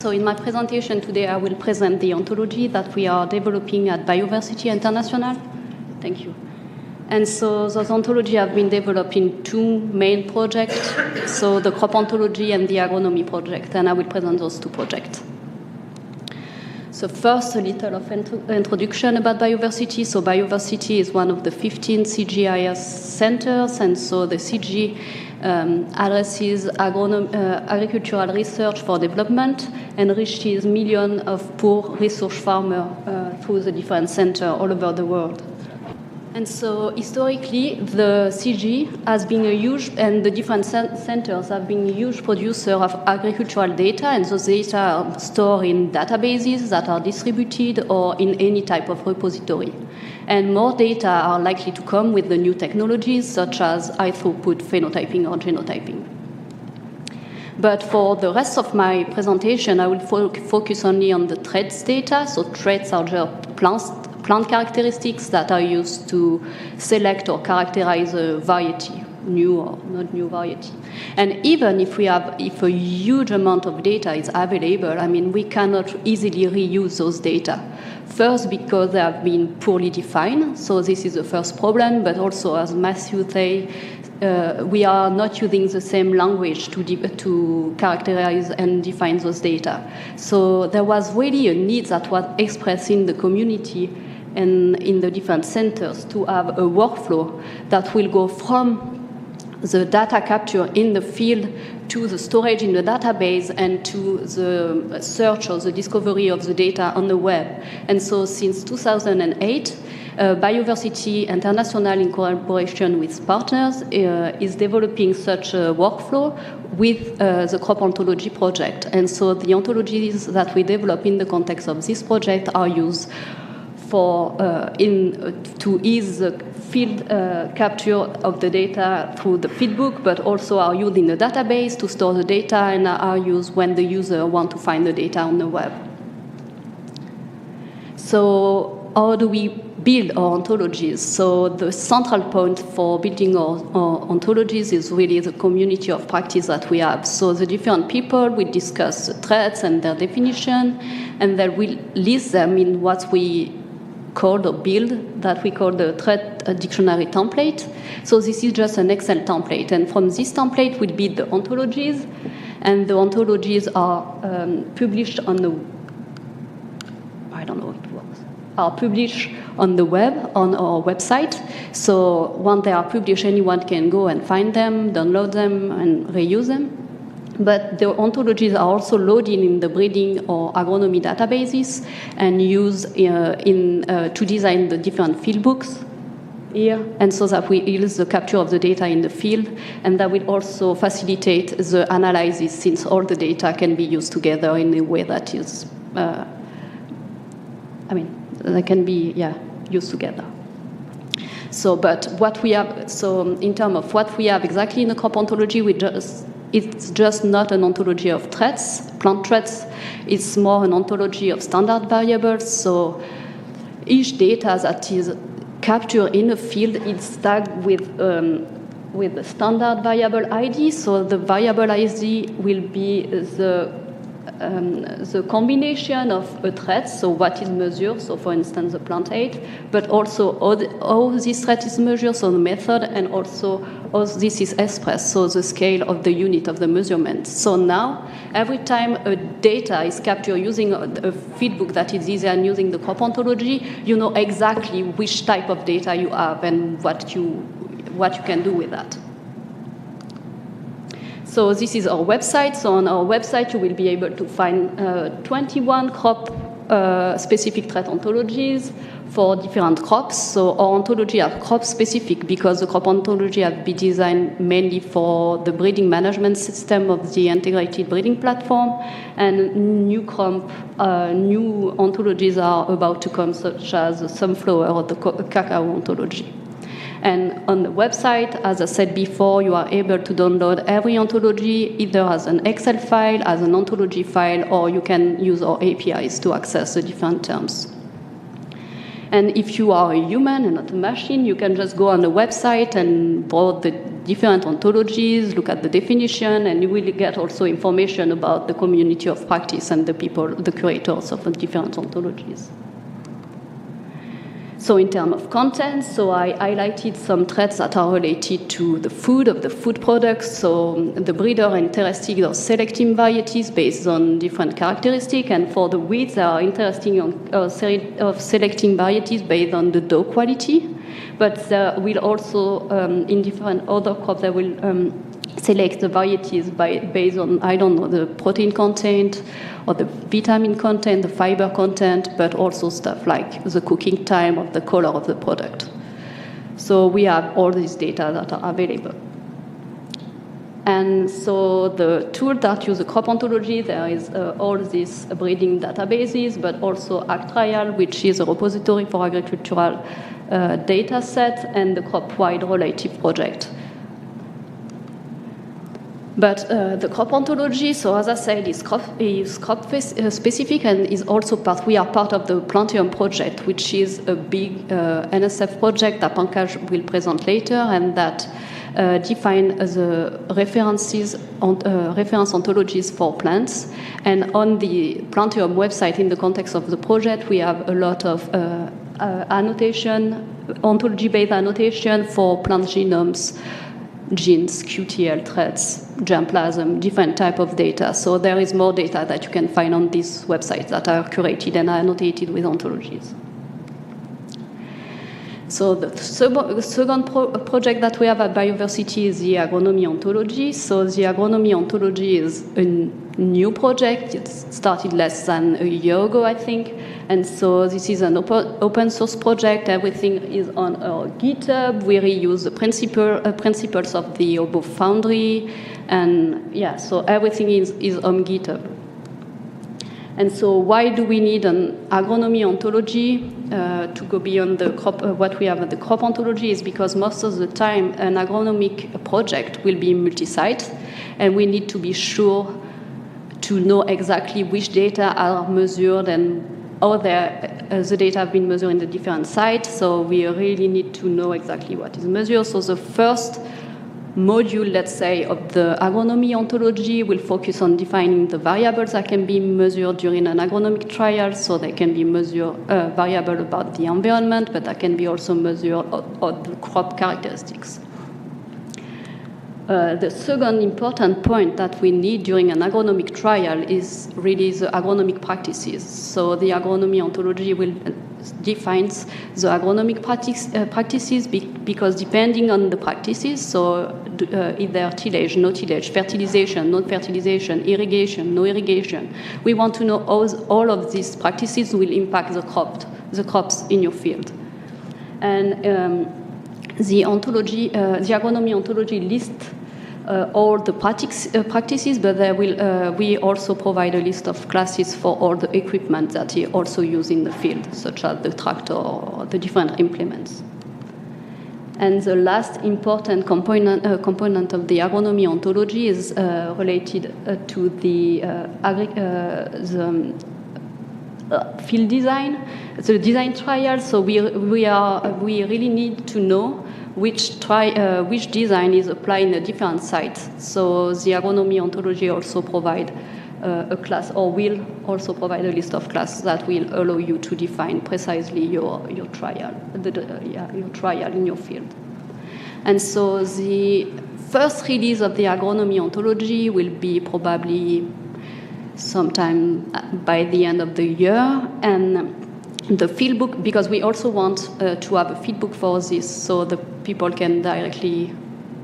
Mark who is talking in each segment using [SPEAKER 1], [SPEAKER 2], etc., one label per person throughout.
[SPEAKER 1] So in my presentation today, I will present the ontology that we are developing at Bioversity International. Thank you. And so those ontology have been developed in two main projects, so the crop ontology and the agronomy project, and I will present those two projects. So first, a little of introduction about Bioversity. So Bioversity is one of the 15 CGIS centers, and so the CG addresses agricultural research for development and reaches millions of poor resource farmers through the different centers all over the world. And so historically, the CG has been a huge, and the different centers have been a huge producer of agricultural data, and those data are stored in databases that are distributed or in any type of repository. And more data are likely to come with the new technologies, such as high-throughput phenotyping or genotyping. But for the rest of my presentation, I will focus only on the traits data. So traits are just plant characteristics that are used to select or characterize a variety, new or not new variety. And even if a huge amount of data is available, I mean, we cannot easily reuse those data. First, because they have been poorly defined, so this is the first problem, but also, as Matthew said, we are not using the same language to characterize and define those data. So there was really a need that was expressed in the community and in the different centers to have a workflow that will go from the data capture in the field to the storage in the database and to the search or the discovery of the data on the web. And so since 2008, Bioversity International, in collaboration with partners, is developing such a workflow with the crop ontology project. And so the ontologies that we develop in the context of this project are used to ease the field capture of the data through the feedbook, but also are used in the database to store the data and are used when the user wants to find the data on the web. So how do we build our ontologies? So the central point for building our ontologies is really the community of practice that we have. So the different people will discuss the traits and their definition, and then we'll list them in what we call or build that we call the trait dictionary template. So this is just an Excel template, and from this template we'll build the ontologies, and the ontologies are published on the are published on the web, on our website. So once they are published, anyone can go and find them, download them, and reuse them. But the ontologies are also loaded in the breeding or agronomy databases and used to design the different field books here, and so that we use the capture of the data in the field, and that will also facilitate the analysis, since all the data can be used together in a way that is, they can be used together. So, but what we have, so in terms of what we have exactly in the crop ontology, it's just not an ontology of traits, plant traits. It's more an ontology of standard variables. So each data that is captured in a field is tagged with the standard variable ID. So the variable ID will be the combination of a trait, so what is measured, so for instance the plant age, but also how this trait is measured, so the method, and also how this is expressed, so the scale of the unit of the measurement. So now, every time a data is captured using a feedbook that is easy and using the crop ontology, you know exactly which type of data you have and what you can do with that. So this is our website. So on our website, you will be able to find 21 crop-specific trait ontologies for different crops. So our ontology are crop-specific because the crop ontology have been designed mainly for the breeding management system of the integrated breeding platform. And new ontologies are about to come, such as the sunflower or the cacao ontology. And on the website, as I said before, you are able to download every ontology either as an Excel file, as an ontology file, or you can use our APIs to access the different terms. And if you are a human and not a machine, you can just go on the website and browse the different ontologies, look at the definition, and you will get also information about the community of practice and the people, the curators of the different ontologies. So in terms of content, so I highlighted some threads that are related to the food of the food products. So the breeder are interested in selecting varieties based on different characteristics, and for the wheat, they are interested in selecting varieties based on the dough quality. But they will also, in different other crops, they will select the varieties based on, I don't know, the protein content or the vitamin content, the fiber content, but also stuff like the cooking time or the color of the product. So we have all these data that are available. And so the tool that use the crop ontology, there is all these breeding databases, but also AgTrial, which is a repository for agricultural data set, and the crop-wide relative project. But the crop ontology, so as I said, is crop specific and is also we are part of the Plantium project, which is a big NSF project that Pankaj will present later, and that define the reference ontologies for plants. And on the Plantium website, in the context of the project, we have a lot of annotation, ontology-based annotation for plant genomes, genes, QTL threads, germplasm, different type of data. So there is more data that you can find on these websites that are curated and annotated with ontologies. So the second project that we have at Bioversity is the agronomy ontology. So the agronomy ontology is a new project. It started less than a year ago, I think. And so this is an open source project. Everything is on our GitHub. We reuse the principles of the Obo Foundry. And yeah, so everything is on GitHub. And so why do we need an agronomy ontology to go beyond the crop, what we have at the crop ontology is because most of the time an agronomic project will be multi-site, and we need to be sure to know exactly which data are measured and how the data have been measured in the different sites. So we really need to know exactly what is measured. So the first module, let's say, of the agronomy ontology will focus on defining the variables that can be measured during an agronomic trial. So they can be measured variable about the environment, but that can be also measured of the crop characteristics. The second important point that we need during an agronomic trial is really the agronomic practices. So the agronomy ontology will defines the agronomic practices because depending on the practices, so either tillage, no tillage, fertilization, non-fertilization, irrigation, no irrigation, we want to know how all of these practices will impact the crops in your field. And the agronomy ontology lists all the practices, but we also provide a list of classes for all the equipment that you also use in the field, such as the tractor or the different implements. And the last important component of the agronomy ontology is related to the field design, the design trial. So we really need to know which design is applied in a different site. So the agronomy ontology also provide a class, or will also provide a list of classes that will allow you to define precisely your trial, your trial in your field. And so the first release of the agronomy ontology will be probably sometime by the end of the year, and the field book, because we also want to have a field book for this, so the people can directly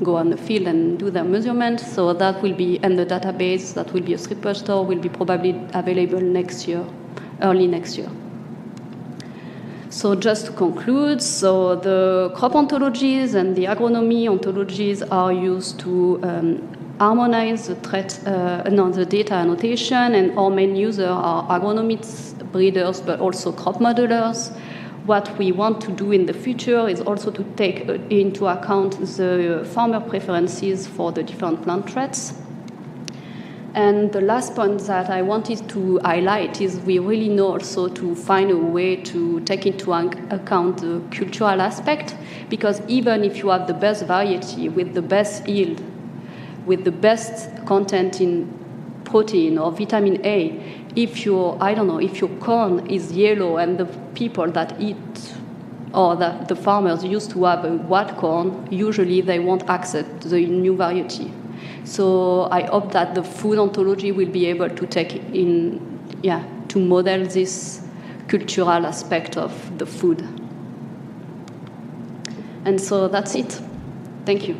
[SPEAKER 1] go on the field and do their measurements. So that will be, and the database that will be a repository will be probably available next year, early next year. So just to conclude, so the crop ontologies and the agronomy ontologies are used to harmonize the data annotation, and our main users are agronomists, breeders, but also crop modelers. What we want to do in the future is also to take into account the farmer preferences for the different plant traits. And the last point that I wanted to highlight is we really know also to find a way to take into account the cultural aspect, because even if you have the best variety with the best yield, with the best content in protein or vitamin A, if your corn is yellow and the people that eat or the farmers used to have a white corn, usually they won't accept the new variety. So I hope that the food ontology will be able to to model this cultural aspect of the food. And so that's it. Thank you.